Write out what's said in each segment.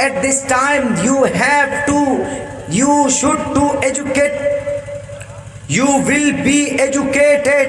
at this time you should to educate, you will be educated।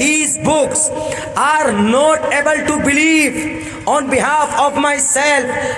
these books are not able to believe on behalf of myself,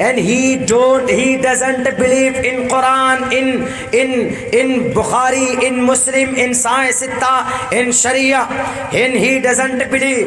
and he doesn't believe in Quran, in Bukhari, in Muslim, in Sahih Sitta, in Sharia, and he doesn't believe।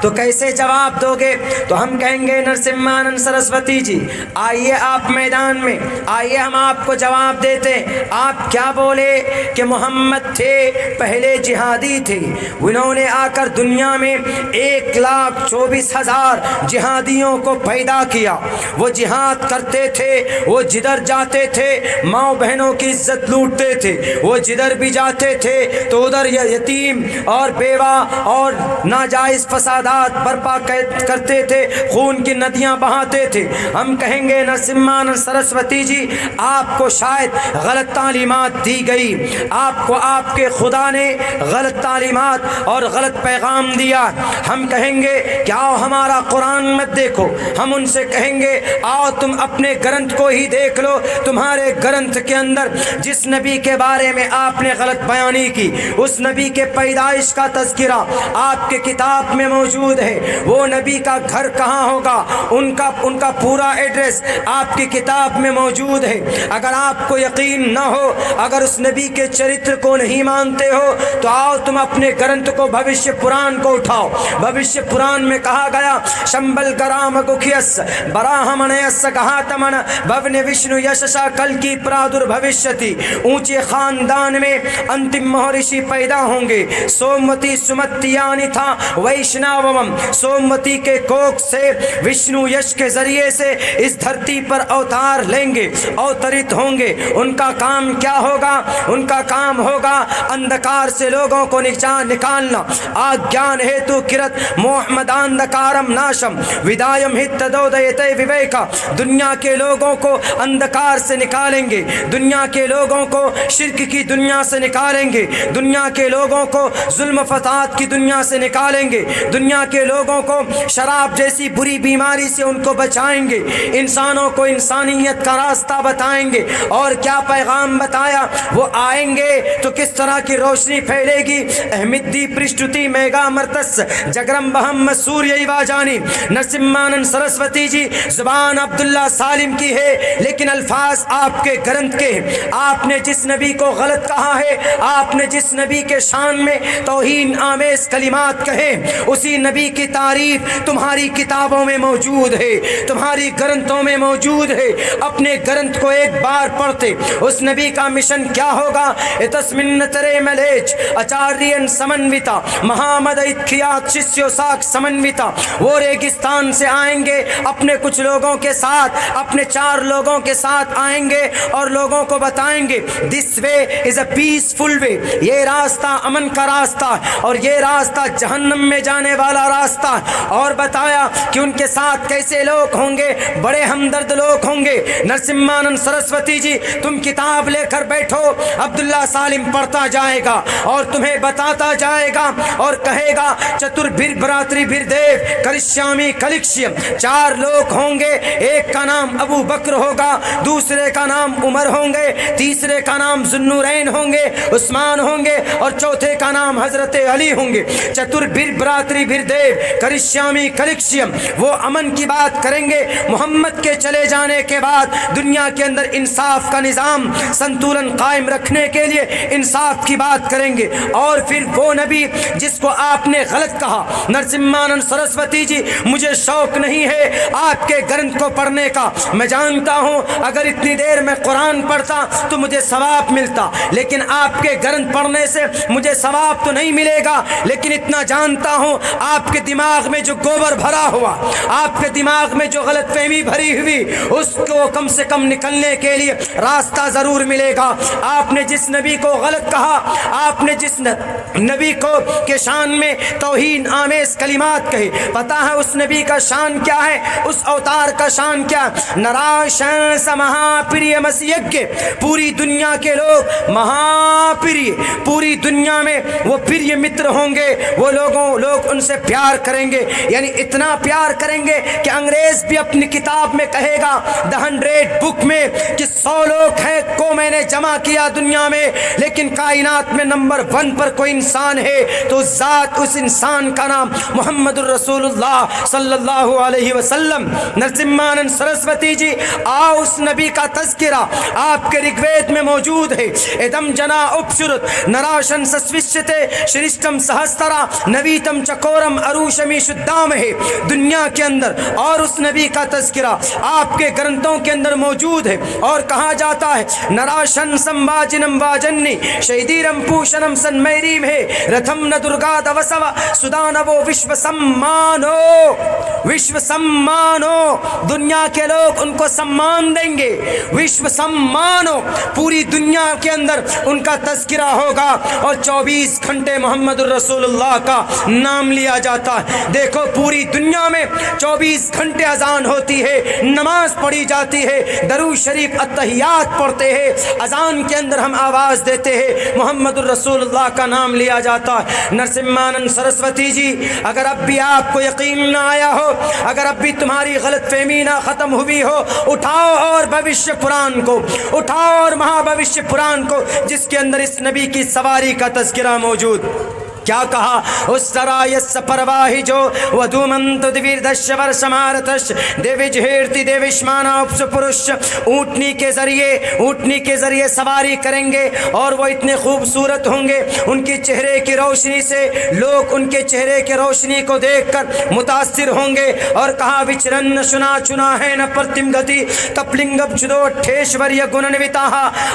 تو کیسے جواب دو گے؟ تو ہم کہیں گے نرسمہانند سرسوتی جی آئیے آپ میدان میں، آئیے ہم آپ کو جواب دیتے ہیں۔ آپ کیا بولے کہ محمد تھے پہلے جہادی تھے، انہوں نے آ کر دنیا میں 1,24,000 جہادیوں کو پیدا کیا، وہ جہاد کرتے تھے، وہ جدھر جاتے تھے ماں بہنوں کی عزت لوٹتے تھے، وہ جدھر بھی جاتے تھے تو ادھر یتیم اور بیوہ اور ناجائز فسادات برپا کرتے تھے، خون کی ندیاں بہاتے تھے۔ ہم کہیں گے نرسمہانند سرسوتی جی آپ کو شاید غلط تعلیمات دی گئی، آپ کو آپ کے خدا نے غلط تعلیمات اور غلط پیغام دیا۔ ہم کہیں گے کہ آؤ ہمارا قرآن مت دیکھو، ہم ان سے کہیں گے آؤ تم اپنے گرنتھ کو ہی دیکھ لو، تمہارے گرنتھ کے اندر جس نبی کے بارے میں آپ نے غلط بیانی کی اس نبی کے پیدائش کا تذکرہ آپ کے کتاب میں موجود ہے، وہ نبی کا گھر کہاں ہوگا ان کا پورا ایڈریس آپ کی کتاب میں موجود ہے۔ اگر آپ کو یقین نہ ہو، اگر اس نبی کے چرتر کو نہیں مانتے ہو تو آؤ تم اپنے گرنتھ کو بھوشیہ پران کو اٹھاؤ۔ بھوشیہ پران میں کہا گیا شمبل گرام گکھیس براہمنیس گہاتمن بھون وشنو یششا کل کی پرادر بھوشیتی، اونچے خاندان میں انتم مہرشی پیدا ہوں گے۔ سوموتی سمتیانی تھا ویشناوم، سوموتی کے کوکھ سے وشنو یش کے ذریعے سے اس دھرتی پر اوتار لیں گے، اوترت ہوں گے۔ ان کا کام کیا ہوگا؟ ان کا کام ہوگا اندھکار سے لوگوں کو نکالنا۔ آگیان ہیتو کرت محمداندکارم ناشم ودایم ہتدودیتے وویکا، دنیا کے لوگوں کو اندھکار سے نکالیں گے، دنیا کے لوگوں کو شرک کی دنیا سے نکالیں گے، دنیا کے لوگوں کو ظلم فساد کی دنیا سے نکالیں گے، دنیا کے لوگوں کو شراب جیسی بری بیماری سے ان کو بچائیں گے، انسانوں کو انسانیت کا راستہ بتائیں گے۔ اور کیا پیغام بتایا؟ وہ آئیں گے تو کس طرح کی روشنی پھیلے گی؟ احمدی پرشٹتی میگا مرتس جگرم بہم سوریہ واجانی۔ نرسمہانند سرسوتی جی زبان عبداللہ سالم کی ہے لیکن الفاظ آپ کے گرنتھ کے ہیں۔ آپ نے جس نبی کو غلط کہا ہے، آپ نے جس نبی کے شان میں توہین آمیز کلمات کہے، اسی نبی کی تعریف تمہاری کتابوں میں موجود ہے، تمہاری گرنتھوں میں موجود ہے۔ اپنے گرنتھ کو ایک بار پڑھتے اس نبی کا مشن کیا ہوگا؟ اتسمن ترے ملیچ اچاریان سمنوتا مہامد اتخیات شسیو ساک سمنوتا، وہ ریگستان سے آئیں گے اپنے کچھ لوگوں کے ساتھ، اپنے 4 لوگوں کے ساتھ آئیں گے اور لوگوں کو بتائیں گے دس وے از اے پیسفل وے، یہ راستہ امن کا راستہ اور یہ راستہ جہنم میں جانے والا راستہ۔ اور بتایا کہ ان کے ساتھ کیسے لوگ ہوں گے، بڑے ہمدرد لوگ ہوں گے۔ نرسمہانند سرسوتی جی تم کتاب لے کر بیٹھو، عبداللہ سالم پڑھتا جائے گا اور تمہیں بتاتا جائے گا اور کہے گا چتر بھر براتری بھر دیو کرشیامی کلکشیم، 4 لوگ ہوں گے، ایک کا نام ابو بکر ہوگا، دوسرے کا نام عمر ہوں گے، تیسرے کا نام ذوالنورین ہوں گے، عثمان ہوں گے اور چوتھے کا نام حضرت علی ہوں گے۔ چتر بھر براتری بھر دیو کرشیامی کلکشیم، وہ امن کی بات کریں گے۔ محمد کے چلے جانے کے بعد دنیا کے اندر انصاف کا نظام سنتولن قائم رکھنے کے لیے انصاف کی بات کریں گے۔ اور پھر وہ نبی جس کو آپ نے غلط کہا، نرسمہانند سرسوتی جی مجھے شوق نہیں ہے آپ کے گرنتھ کو پڑھنے کا، میں جانتا ہوں اگر اتنی دیر میں قرآن پڑھتا تو مجھے ثواب ملتا، لیکن آپ کے گرنتھ پڑھنے سے مجھے ثواب تو نہیں ملے گا، لیکن اتنا جانتا ہوں آپ کے دماغ میں جو گوبر بھرا ہوا، آپ کے دماغ میں جو غلط فہمی بھری ہوئی، اس کو کم سے کم نکلنے کے لیے راستہ ضرور ملے گا۔ آپ نے جس نبی کو غلط کہا، آپ نے جس نبی کو کے شان میں توہین آمیز کلمات کہے، پتا ہے اس نبی کا شان کیا ہے، اس اوتار کا شان کیا؟ نراشن سمہا پریہ مسیح، پوری دنیا کے لوگ مہاپریہ، پوری دنیا میں وہ پریہ متر ہوں گے، وہ لوگ ان سے پیار کریں گے، یعنی اتنا پیار کریں گے کہ انگریز بھی اپنی کتاب میں کہے گا The 100 بک میں کہ 100 لوگ ہیں کو میں نے جمع کیا دنیا میں، لیکن کائنات میں نمبر 1 پر کوئی انسان ہے تو ذات اس انسان کا نام محمد الرسول اللہ صلی اللہ علیہ وسلم۔ نرسمہانند سرسوتی جی آؤ اس نبی کا تذکرہ آپ کے رگ وید میں موجود ہے۔ ادم جنا اپشرت نراشن سسوشتے شرشٹم سہسترا نبیتم چکورم اروشمی شدام ہے دنیا کے اندر، اور اس نبی کا تذکرہ آپ کے گرنتھوں کے اندر موجود ہے، اور کہا جاتا ہے نراشن سمواجنم واجنی شیدیرم پوشنم سن میریم ہے رتھم ن درگا دوسوا سدانو وشو سمانو، وشو سمانو، دنیا کے لوگ ان کو سمان دیں گے، وشو سمانو، پوری دنیا کے اندر ان کا تذکرہ ہوگا، اور 24 گھنٹے محمد الرسول اللہ کا نام لیا جاتا ہے۔ دیکھو پوری دنیا میں 24 گھنٹے اذان ہوتی ہے، نماز پڑھی جاتی ہے، درود شریف اتحیات پڑھتے ہیں، اذان کے اندر ہم آواز دیتے ہیں، محمد الرسول اللہ کا نام لیا جاتا ہے۔ نرسمہانند سرسوتی جی، اگر اب بھی آپ کو یقین نہ آیا ہو، اگر اب بھی تمہاری غلط فہمی نہ ختم ہوئی ہو، اٹھاؤ اور بھوشیہ پران کو اٹھاؤ، اور مہا بھوشیہ پران کو، جس کے اندر اس نبی کی سواری کا تذکرہ موجود۔ کیا کہا اس طرح یس پرواہی جو ودومنت دویردش ورشمارتش دیوج ہیرتی دیوشمانا اپس پرش، اونٹنی کے ذریعے سواری کریں گے، اور وہ اتنے خوبصورت ہوں گے، ان کی چہرے کی روشنی سے لوگ ان کے چہرے کی روشنی کو دیکھ کر متاثر ہوں گے، اور کہا وچرن شنا چنا ہے ن پرتم گتی کپلنگب چدو ٹھیشوریہ گننوتا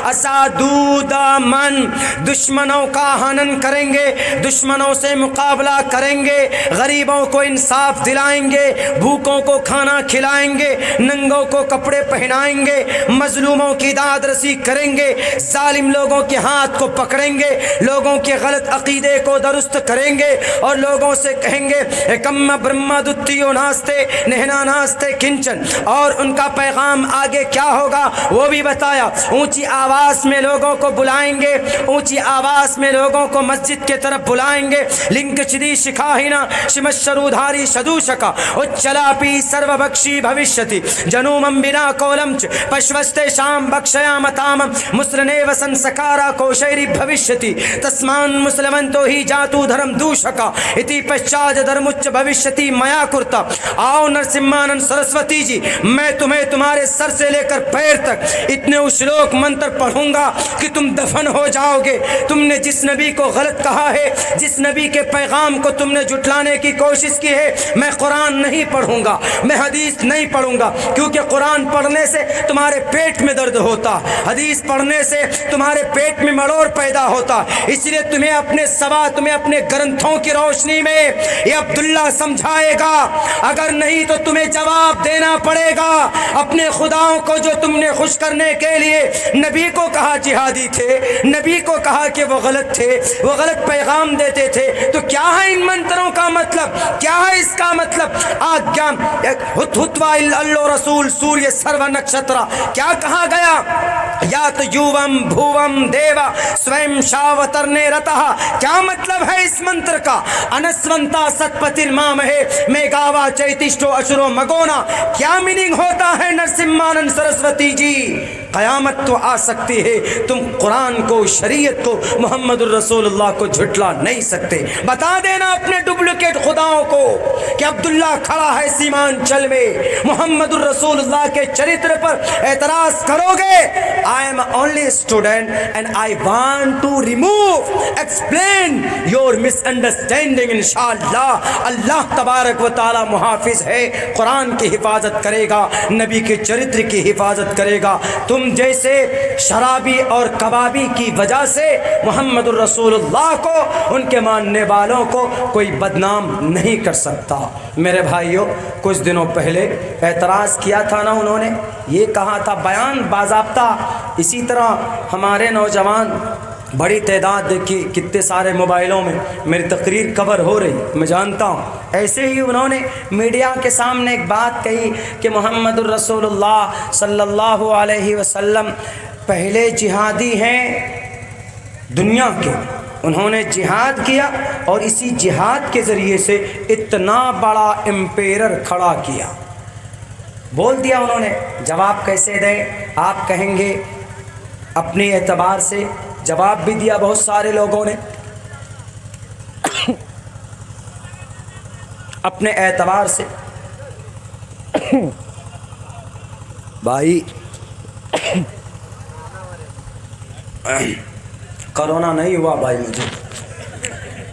اسادودا من، دشمنوں کا ہنن کریں گے، دشمنوں سے مقابلہ کریں گے، غریبوں کو انصاف دلائیں گے، بھوکوں کو کھانا کھلائیں گے، ننگوں کو کپڑے پہنائیں گے، مظلوموں کی داد رسی کریں گے، ظالم لوگوں کے ہاتھ کو پکڑیں گے، لوگوں کے غلط عقیدے کو درست کریں گے، اور لوگوں سے کہیں گے کم برہما دتیو ناستے نہنا ناستے کنچن، اور ان کا پیغام آگے کیا ہوگا وہ بھی بتایا۔ اونچی آواز میں لوگوں کو بلائیں گے، اونچی آواز میں لوگوں کو مسجد کے طرف بلائیں گے، لنک چدی شکاہینا شمشرودھاری شدوشکا اچلاپی سرو بکشی بھوشیتی جنومم بنا کولمچ پشوستے شام بکشیامتام مسرنیو سنسکارا کوشیری بھوشیتی تسمان مسلمنتو ہی جاتو دھرم دوشکا اتی پشچاج دھرمچ بھوشیتی میا کرتا۔ آؤ نرسمہانند سرسوتی جی، میں تمہیں تمہارے سر سے لے کر پیر تک اتنے اشلوک منتر پڑھوں گا کہ تم دفن ہو جاؤ گے۔ تم نے جس نبی کو غلط کہا ہے، جس نبی کے پیغام کو تم نے جھٹلانے کی کوشش کی ہے، میں قرآن نہیں پڑھوں گا، میں حدیث نہیں پڑھوں گا، کیونکہ قرآن پڑھنے سے تمہارے پیٹ میں درد ہوتا، حدیث پڑھنے سے تمہارے پیٹ میں مڑوڑ پیدا ہوتا، اس لیے تمہیں اپنے گرنتھوں کی روشنی میں یہ عبداللہ سمجھائے گا، اگر نہیں تو تمہیں جواب دینا پڑے گا۔ اپنے خداؤں کو جو تم نے خوش کرنے کے لیے نبی کو کہا جہادی تھے، نبی کو کہا کہ وہ غلط تھے، وہ غلط پیغام دیتے تھے، تو کیا ہے ان منتروں کا مطلب، کیا ہے اس کا مطلب؟ آگیا ہتوا اللہ رسول سوریہ سرو نکشترا، کیا کہا گیا؟ یات یوم بھوم دیوا سویم شاوترنے رتہ، کیا مطلب ہے اس منتر کا؟ انسونتا ست پتر مام ہے میگاوا چیتشٹو اشرو مگونا، کیا میننگ ہوتا ہے نرسمہانند سرسوتی جی؟ قیامت تو آ سکتی ہے، تم قرآن کو، شریعت کو، محمد الرسول اللہ کو جھٹلا نہیں سکتے۔ بتا دینا اپنے ڈپلیکیٹ خداؤں کو کہ عبداللہ کھڑا ہے سیمانچل میں، محمد الرسول اللہ کے چرتر پر اعتراض کرو گے، I am only a student and I want to explain your misunderstanding انشاءاللہ۔ اللہ تبارک و تعالی محافظ ہے، قرآن کی حفاظت کرے گا، نبی کے چرتر کی حفاظت کرے گا۔ تم جیسے شرابی اور کبابی کی وجہ سے محمد الرسول اللہ کو، ان کے ماننے والوں کو کوئی بدنام نہیں کر سکتا۔ میرے بھائیوں، کچھ دنوں پہلے اعتراض کیا تھا نا، انہوں نے یہ کہا تھا بیان باضابطہ، اسی طرح ہمارے نوجوان بڑی تعداد دیکھی، کتنے سارے موبائلوں میں میری تقریر کور ہو رہی، میں جانتا ہوں۔ ایسے ہی انہوں نے میڈیا کے سامنے ایک بات کہی کہ محمد الرسول اللہ صلی اللہ علیہ وسلم پہلے جہادی ہیں دنیا کے، انہوں نے جہاد کیا اور اسی جہاد کے ذریعے سے اتنا بڑا امپیرر کھڑا کیا۔ بول دیا انہوں نے، جواب کیسے دیں؟ آپ کہیں گے اپنے اعتبار سے جواب بھی دیا بہت سارے لوگوں نے، اپنے اعتبار سے بھائی کرونا نہیں ہوا بھائی، مجھے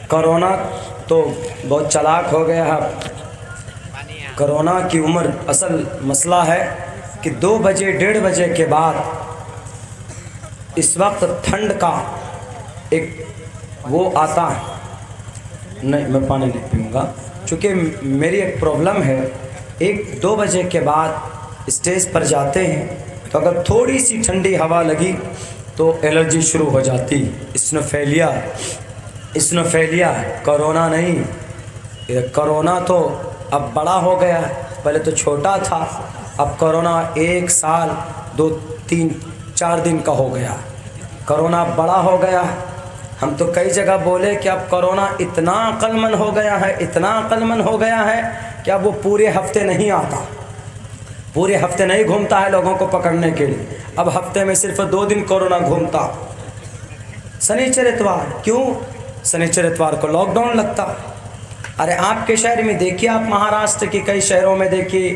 کرونا تو بہت چالاک ہو گیا ہے. کرونا کی عمر اصل مسئلہ ہے کہ 2 بجے 1:30 بجے کے بعد اس وقت ٹھنڈ کا ایک وہ آتا ہے. نہیں میں پانی نہیں پیوں گا چونکہ میری ایک پرابلم ہے. 1-2 بجے کے بعد اسٹیج پر جاتے ہیں تو اگر تھوڑی سی ٹھنڈی ہوا لگی تو الرجی شروع ہو جاتی. اسنوفیلیا ہے، کرونا نہیں. کرونا تو اب بڑا ہو گیا ہے، پہلے تو چھوٹا تھا، اب کرونا 1 سال 2-3-4 دن کا ہو گیا. کرونا بڑا ہو گیا ہے. ہم تو کئی جگہ بولے کہ اب کرونا اتنا عقل مند ہو گیا ہے، اتنا عقل مند ہو گیا ہے کہ اب وہ پورے ہفتے نہیں آتا، پورے ہفتے نہیں گھومتا ہے لوگوں کو پکڑنے کے لیے. اب ہفتے میں صرف 2 دن کرونا گھومتا، سنیچر اتوار. کیوں سنیچر اتوار کو لاک ڈاؤن لگتا؟ ارے آپ کے شہر میں دیکھیے، آپ مہاراشٹر کے کئی شہروں میں دیکھیے